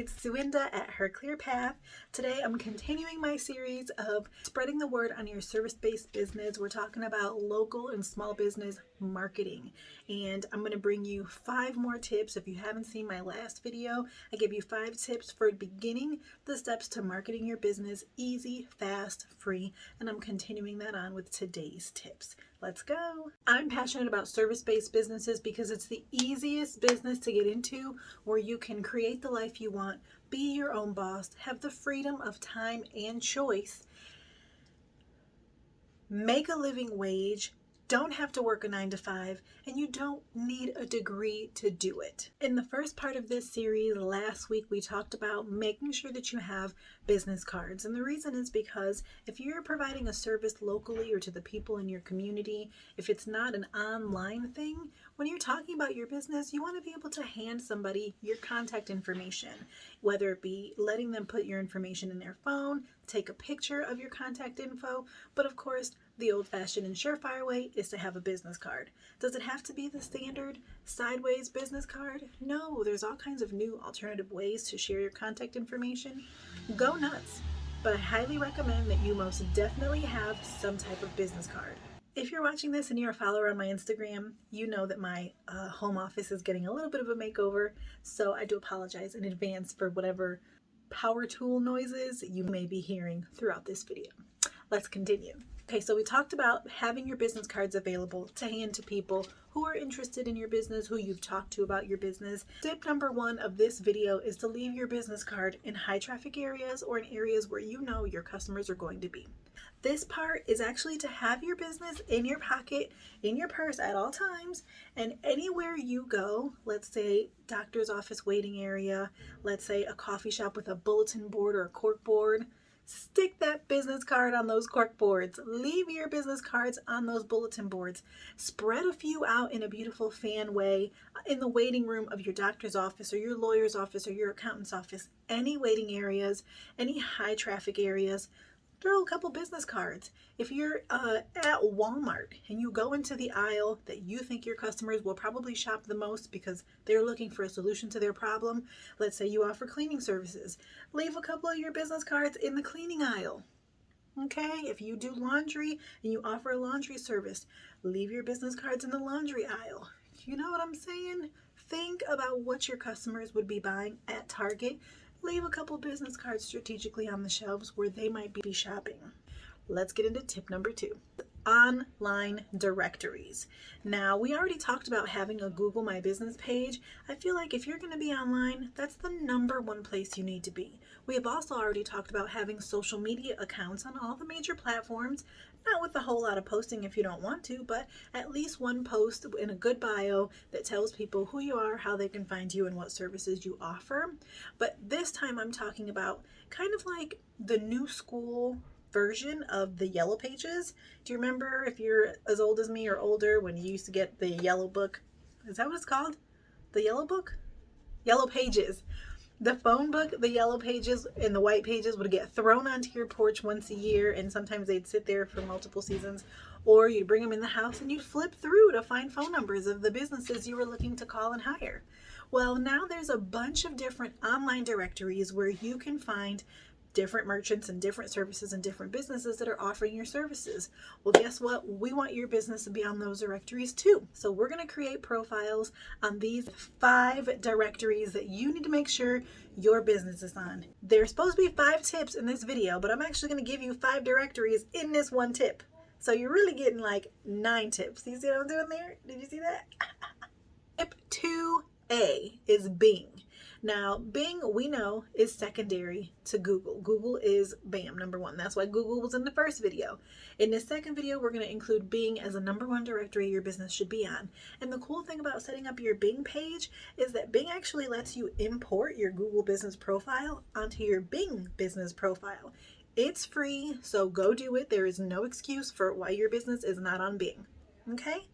it's Suinda at Her Clear Path. Today I'm continuing my series of spreading the word on your service-based business. We're talking about local and small business marketing, and I'm going to bring you 5 more tips. If you haven't seen my last video, I gave you 5 tips for beginning the steps to marketing your business easy, fast, free, and I'm continuing that on with today's tips. Let's go. I'm passionate about service-based businesses because it's the easiest business to get into, where you can create the life you want, be your own boss, have the freedom of time and choice, make a living wage, don't have to work a 9-to-5, and you don't need a degree to do it. In the first part of this series last week, we talked about making sure that you have business cards. And the reason is because if you're providing a service locally or to the people in your community, if it's not an online thing, when you're talking about your business, you want to be able to hand somebody your contact information, whether it be letting them put your information in their phone, take a picture of your contact info, but of course, the old-fashioned and surefire way is to have a business card. Does it have to be the standard sideways business card? No, there's all kinds of new alternative ways to share your contact information. Go nuts, but I highly recommend that you most definitely have some type of business card. If you're watching this and you're a follower on my Instagram, you know that my home office is getting a little bit of a makeover, so I do apologize in advance for whatever power tool noises you may be hearing throughout this video. Let's continue. Okay, so we talked about having your business cards available to hand to people who are interested in your business, who you've talked to about your business. Tip number 1 of this video is to leave your business card in high traffic areas or in areas where you know your customers are going to be. This part is actually to have your business in your pocket, in your purse at all times, and anywhere you go, let's say doctor's office waiting area, let's say a coffee shop with a bulletin board or a cork board, stick that business card on those cork boards. Leave your business cards on those bulletin boards. Spread a few out in a beautiful fan way in the waiting room of your doctor's office or your lawyer's office or your accountant's office. Any waiting areas, any high traffic areas, throw a couple business cards. If you're at Walmart and you go into the aisle that you think your customers will probably shop the most because they're looking for a solution to their problem, let's say you offer cleaning services, leave a couple of your business cards in the cleaning aisle. Okay, if you do laundry and you offer a laundry service, leave your business cards in the laundry aisle. You know what I'm saying? Think about what your customers would be buying at Target. Leave a couple business cards strategically on the shelves where they might be shopping. Let's get into tip number 2. Online directories. Now, we already talked about having a Google My Business page. I feel like if you're going to be online, that's the number 1 place you need to be. We have also already talked about having social media accounts on all the major platforms, not with a whole lot of posting if you don't want to, but at least 1 post in a good bio that tells people who you are, how they can find you, and what services you offer. But this time I'm talking about kind of like the new school version of the Yellow Pages. Do you remember, if you're as old as me or older, when you used to get the Yellow Book? Is that what it's called? The Yellow Book? Yellow Pages. The phone book, the Yellow Pages, and the White Pages would get thrown onto your porch once a year, and sometimes they'd sit there for multiple seasons, or you'd bring them in the house and you'd flip through to find phone numbers of the businesses you were looking to call and hire. Well, now there's a bunch of different online directories where you can find different merchants and different services and different businesses that are offering your services. Well, guess what? We want your business to be on those directories too. So we're going to create profiles on these 5 directories that you need to make sure your business is on. There's supposed to be 5 tips in this video, but I'm actually going to give you 5 directories in this 1 tip. So you're really getting like 9 tips. You see what I'm doing there? Did you see that? Tip 2A is Bing. Now, Bing, we know, is secondary to Google. Google is, bam, number 1. That's why Google was in the first video. In this second video, we're going to include Bing as a number 1 directory your business should be on. And the cool thing about setting up your Bing page is that Bing actually lets you import your Google business profile onto your Bing business profile. It's free, so go do it. There is no excuse for why your business is not on Bing. Okay?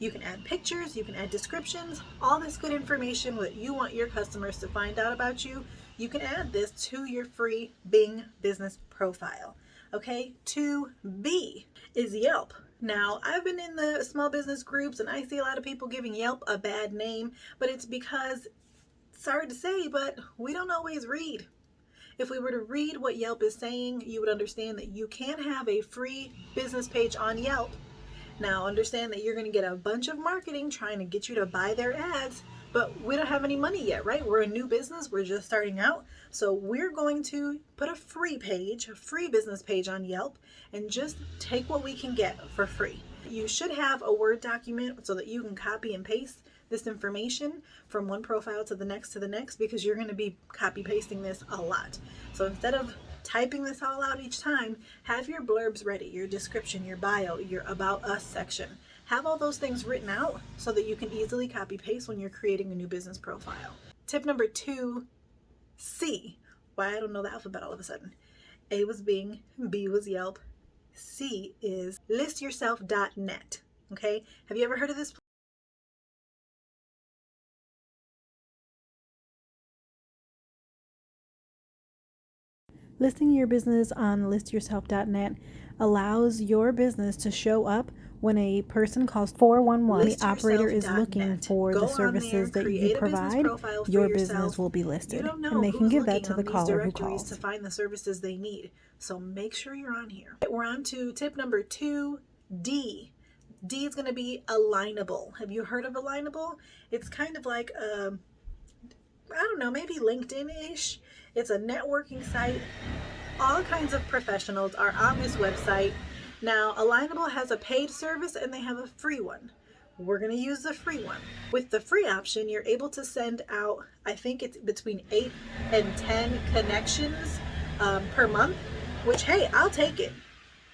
You can add pictures, you can add descriptions, all this good information that you want your customers to find out about you. You can add this to your free Bing business profile. Okay, 2B is Yelp. Now, I've been in the small business groups and I see a lot of people giving Yelp a bad name, but it's because Sorry to say, but we don't always read. If we were to read what Yelp is saying, you would understand that you can have a free business page on Yelp. Now, understand that you're going to get a bunch of marketing trying to get you to buy their ads, but we don't have any money yet, right? We're a new business. We're just starting out. So we're going to put a free page, a free business page on Yelp, and just take what we can get for free. You should have a Word document so that you can copy and paste this information from one profile to the next, because you're going to be copy pasting this a lot. So instead of typing this all out each time, have your blurbs ready, your description, your bio, your about us section. Have all those things written out so that you can easily copy paste when you're creating a new business profile. Tip number 2, C. Why I don't know the alphabet all of a sudden. A was Bing, B was Yelp, C is listyourself.net. Okay, have you ever heard of this? Listing your business on listyourself.net allows your business to show up when a person calls 411. The operator is looking for the services that you provide. Your business will be listed, and they can give that to the caller who calls to find the services they need. So make sure you're on here. We're on to tip number 2, D. D is going to be alignable. Have you heard of alignable? It's kind of like I don't know, maybe LinkedIn-ish. It's a networking site. All kinds of professionals are on this website. Now, Alignable has a paid service and they have a free one. We're going to use the free one. With the free option, you're able to send out, I think it's between 8 and 10 connections per month, which, hey, I'll take it.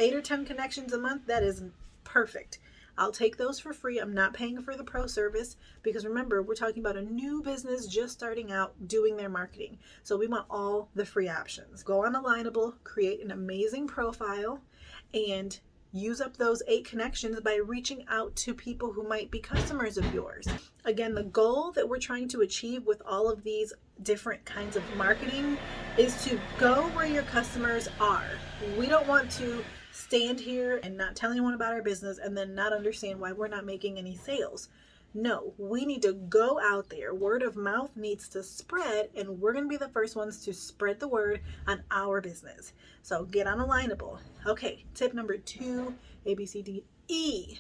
8 or 10 connections a month, that is perfect. I'll take those for free. I'm not paying for the pro service because remember, we're talking about a new business just starting out doing their marketing. So we want all the free options. Go on Alignable, create an amazing profile, and use up those 8 connections by reaching out to people who might be customers of yours. Again, the goal that we're trying to achieve with all of these different kinds of marketing is to go where your customers are. We don't want to stand here and not tell anyone about our business and then not understand why we're not making any sales. No, we need to go out there. Word of mouth needs to spread, and we're going to be the first ones to spread the word on our business. So get on Alignable. Okay, tip number 2, A, B, C, D, E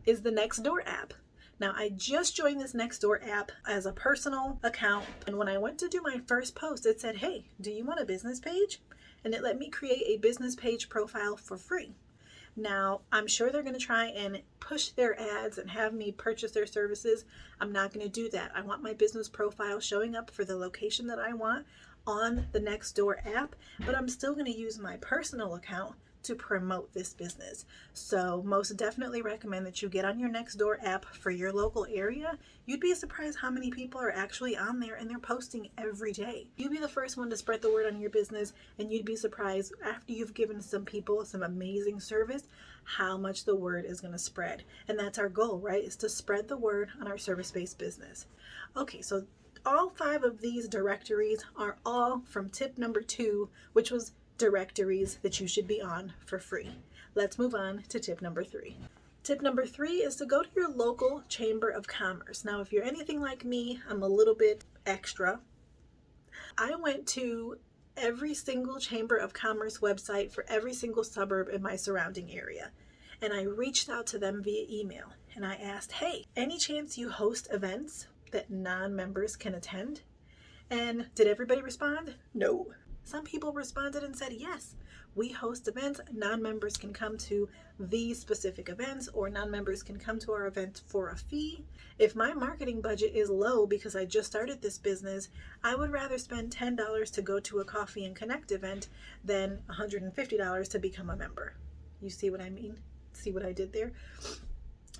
is the Nextdoor app. Now, I just joined this Nextdoor app as a personal account, and when I went to do my first post, it said, hey, do you want a business page? And it let me create a business page profile for free. Now, I'm sure they're going to try and push their ads and have me purchase their services. I'm not going to do that. I want my business profile showing up for the location that I want on the Nextdoor app, but I'm still going to use my personal account to promote this business. So most definitely recommend that you get on your Nextdoor app for your local area. You'd be surprised how many people are actually on there and they're posting every day. You'd be the first one to spread the word on your business, and you'd be surprised after you've given some people some amazing service how much the word is going to spread. And that's our goal, right? Is to spread the word on our service-based business. Okay, so all 5 of these directories are all from tip number 2, which was directories that you should be on for free. Let's move on to tip number 3. Tip number 3 is to go to your local chamber of commerce. Now, if you're anything like me, I'm a little bit extra. I went to every single chamber of commerce website for every single suburb in my surrounding area, and I reached out to them via email, and I asked, hey, any chance you host events that non-members can attend? And did everybody respond? No. Some people responded and said, yes, we host events. Non-members can come to these specific events, or non-members can come to our events for a fee. If my marketing budget is low because I just started this business, I would rather spend $10 to go to a coffee and connect event than $150 to become a member. You see what I mean? See what I did there?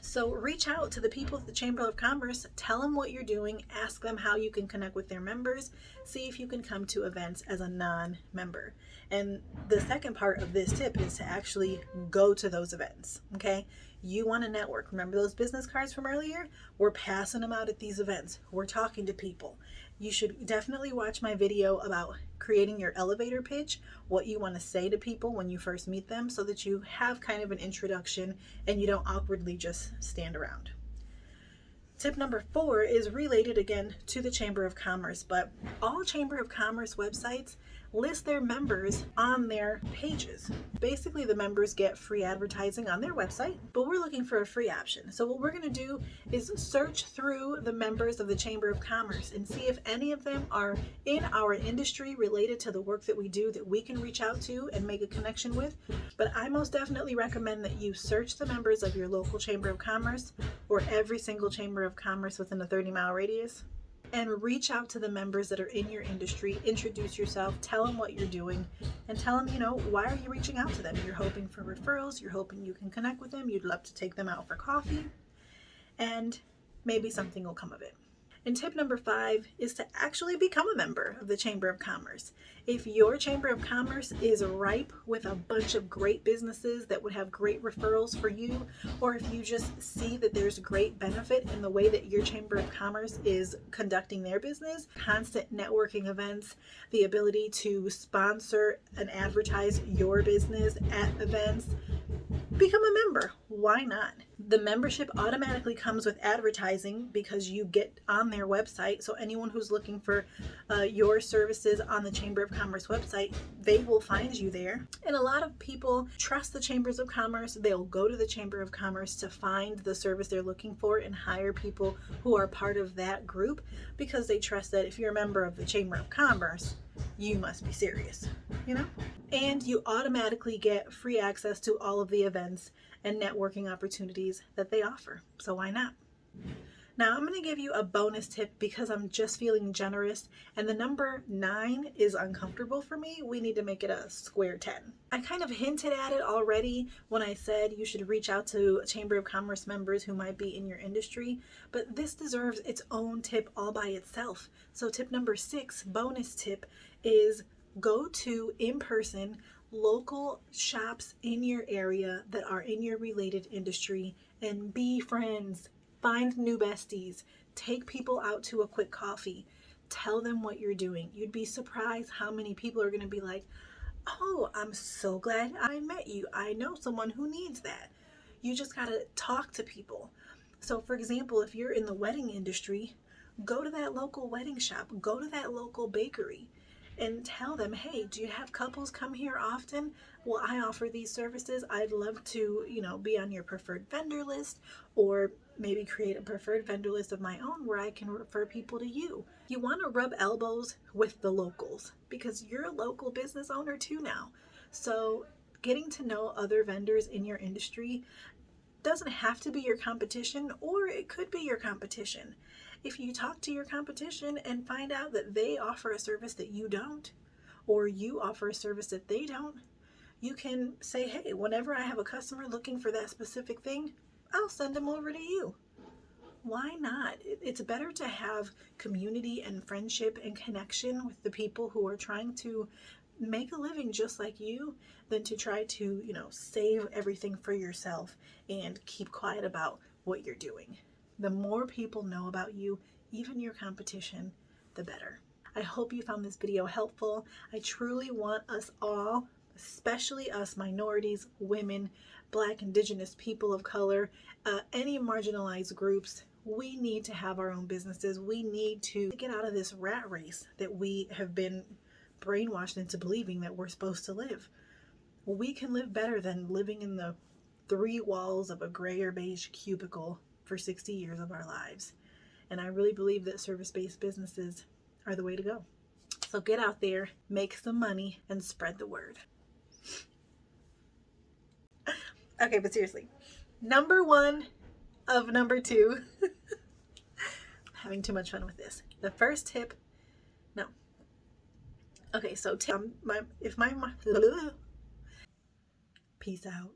So reach out to the people at the Chamber of Commerce, tell them what you're doing, ask them how you can connect with their members, see if you can come to events as a non-member. And the second part of this tip is to actually go to those events, okay? You want to network. Remember those business cards from earlier? We're passing them out at these events. We're talking to people. You should definitely watch my video about creating your elevator pitch, what you want to say to people when you first meet them, so that you have kind of an introduction and you don't awkwardly just stand around. Tip number 4 is related again to the Chamber of Commerce, but all Chamber of Commerce websites list their members on their pages. Basically, the members get free advertising on their website, but we're looking for a free option. So what we're going to do is search through the members of the Chamber of Commerce and see if any of them are in our industry related to the work that we do that we can reach out to and make a connection with. But I most definitely recommend that you search the members of your local Chamber of Commerce or every single Chamber of Commerce within a 30-mile radius, and reach out to the members that are in your industry. Introduce yourself, tell them what you're doing, and tell them, why are you reaching out to them? You're hoping for referrals, you're hoping you can connect with them, you'd love to take them out for coffee, and maybe something will come of it. And tip number 5 is to actually become a member of the Chamber of Commerce. If your Chamber of Commerce is ripe with a bunch of great businesses that would have great referrals for you, or if you just see that there's great benefit in the way that your Chamber of Commerce is conducting their business, constant networking events, the ability to sponsor and advertise your business at events, become a member. Why not? The membership automatically comes with advertising because you get on their website. So anyone who's looking for your services on the Chamber of Commerce website, they will find you there. And a lot of people trust the Chambers of Commerce. They'll go to the Chamber of Commerce to find the service they're looking for and hire people who are part of that group because they trust that if you're a member of the Chamber of Commerce, you must be serious, And you automatically get free access to all of the events and networking opportunities that they offer. So why not? Now I'm going to give you a bonus tip because I'm just feeling generous and the number 9 is uncomfortable for me. We need to make it a square 10. I kind of hinted at it already when I said you should reach out to Chamber of Commerce members who might be in your industry, but this deserves its own tip all by itself. So tip number 6, bonus tip, is go to in-person local shops in your area that are in your related industry and be friends. Find new besties, take people out to a quick coffee, tell them what you're doing. You'd be surprised how many people are going to be like, oh, I'm so glad I met you. I know someone who needs that. You just got to talk to people. So for example, if you're in the wedding industry, go to that local wedding shop, go to that local bakery and tell them, hey, do you have couples come here often? Well, I offer these services. I'd love to, be on your preferred vendor list, or maybe create a preferred vendor list of my own where I can refer people to you. You want to rub elbows with the locals because you're a local business owner too now. So getting to know other vendors in your industry doesn't have to be your competition, or it could be your competition. If you talk to your competition and find out that they offer a service that you don't, or you offer a service that they don't, you can say, hey, whenever I have a customer looking for that specific thing, I'll send them over to you. Why not? It's better to have community and friendship and connection with the people who are trying to make a living just like you than to try to, save everything for yourself and keep quiet about what you're doing. The more people know about you, even your competition, the better. I hope you found this video helpful. I truly want us all, especially us minorities, women, Black, Indigenous, people of color, any marginalized groups, we need to have our own businesses. We need to get out of this rat race that we have been brainwashed into believing that we're supposed to live. We can live better than living in the 3 walls of a gray or beige cubicle for 60 years of our lives. And I really believe that service-based businesses are the way to go. So get out there, make some money, and spread the word. Okay, but seriously, number 1 of number 2. Having too much fun with this. The first tip, no. Okay, so peace out.